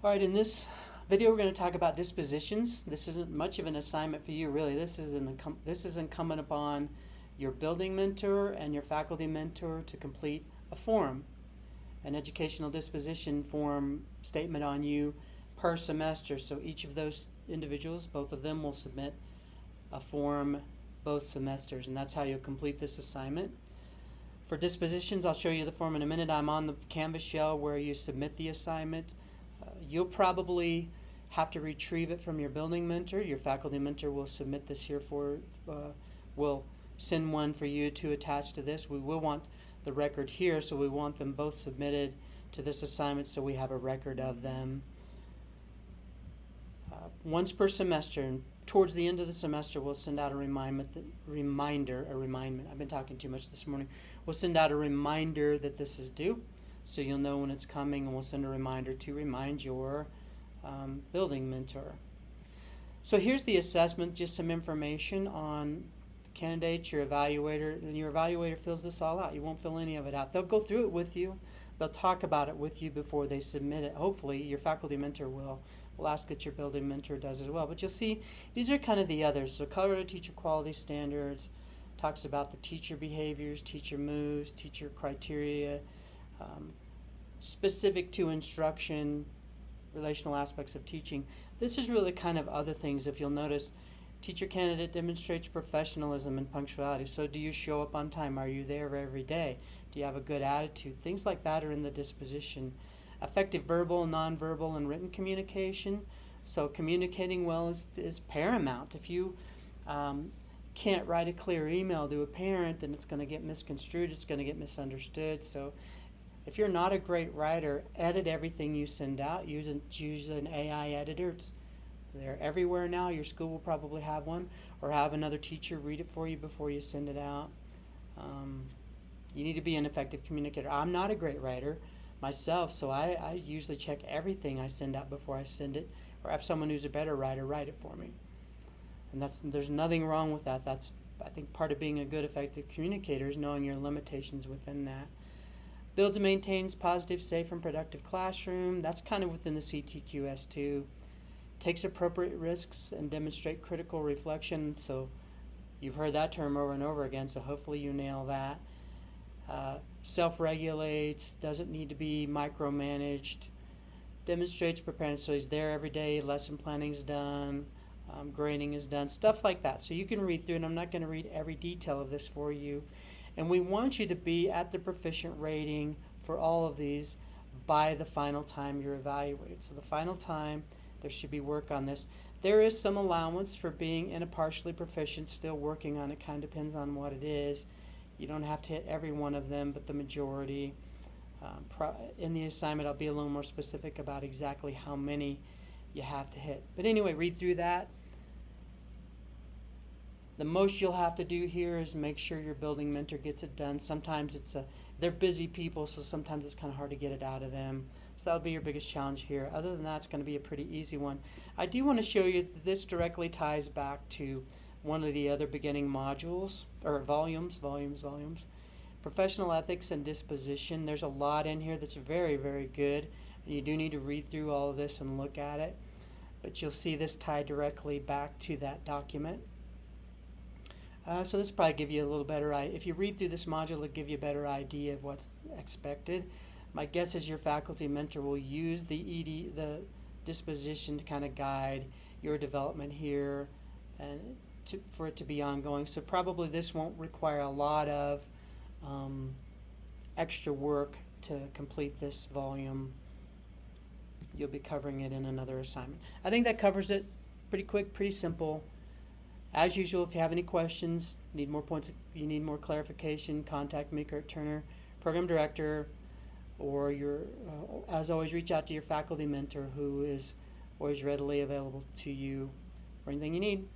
All right, in this video we're going to talk about dispositions. This isn't much of an assignment for you, really. This is incumbent upon your building mentor and your faculty mentor to complete a form, an educational disposition form statement on you per semester. So each of those individuals, both of them, will submit a form both semesters, and that's how you'll complete this assignment. For dispositions, I'll show you the form in a minute. I'm on the Canvas shell where you submit the assignment. You'll probably have to retrieve it from your building mentor. Your faculty mentor will submit this here will send one for you to attach to this. We will want the record here, so we want them both submitted to this assignment so we have a record of them. Once per semester, and towards the end of the semester, we'll send out a reminder. I've been talking too much this morning. We'll send out a reminder that this is due, so you'll know when it's coming, and we'll send a reminder to remind your building mentor. So here's the assessment, just some information on the candidate, your evaluator, and your evaluator fills this all out. You won't fill any of it out. They'll go through it with you. They'll talk about it with you before they submit it. Hopefully, your faculty mentor will. We'll ask that your building mentor does as well. But you'll see, these are kind of the others. So Colorado Teacher Quality Standards talks about the teacher behaviors, teacher moves, teacher criteria, specific to instruction, relational aspects of teaching. This is really kind of other things. If you'll notice, teacher candidate demonstrates professionalism and punctuality. So do you show up on time? Are you there every day? Do you have a good attitude? Things like that are in the disposition. Effective verbal, nonverbal, and written communication. So communicating well is paramount. If you can't write a clear email to a parent, then it's going to get misconstrued, it's going to get misunderstood. So if you're not a great writer, edit everything you send out. Use an AI editor. They're everywhere now. Your school will probably have one, or have another teacher read it for you before you send it out. You need to be an effective communicator. I'm not a great writer myself, so I usually check everything I send out before I send it, or have someone who's a better writer write it for me. And there's nothing wrong with that. That's, I think, part of being a good, effective communicator is knowing your limitations within that. Builds and maintains positive, safe, and productive classroom. That's kind of within the CTQS2. Takes appropriate risks and demonstrate critical reflection. So you've heard that term over and over again, so hopefully you nail that. Self-regulates, doesn't need to be micromanaged. Demonstrates preparedness, so he's there every day, lesson planning's done, grading is done, stuff like that. So you can read through, and I'm not going to read every detail of this for you. And we want you to be at the proficient rating for all of these by the final time you're evaluated. So the final time, there should be work on this. There is some allowance for being in a partially proficient, still working on it, kind of depends on what it is. You don't have to hit every one of them, but the majority. In the assignment, I'll be a little more specific about exactly how many you have to hit. But anyway, read through that. The most you'll have to do here is make sure your building mentor gets it done. Sometimes they're busy people, so sometimes it's kind of hard to get it out of them. So that'll be your biggest challenge here. Other than that, it's going to be a pretty easy one. I do want to show you that this directly ties back to one of the other beginning modules, or volumes. Professional ethics and disposition. There's a lot in here that's very, very good. And you do need to read through all of this and look at it. But you'll see this tied directly back to that document. So this will probably give you a little better idea. If you read through this module, it'll give you a better idea of what's expected. My guess is your faculty mentor will use the disposition to kind of guide your development here and for it to be ongoing. So probably this won't require a lot of extra work to complete this volume. You'll be covering it in another assignment. I think that covers it. Pretty quick, pretty simple. As usual, if you have any questions, need more points, you need more clarification, contact me, Kurt Turner, Program Director, or as always, reach out to your faculty mentor who is always readily available to you for anything you need.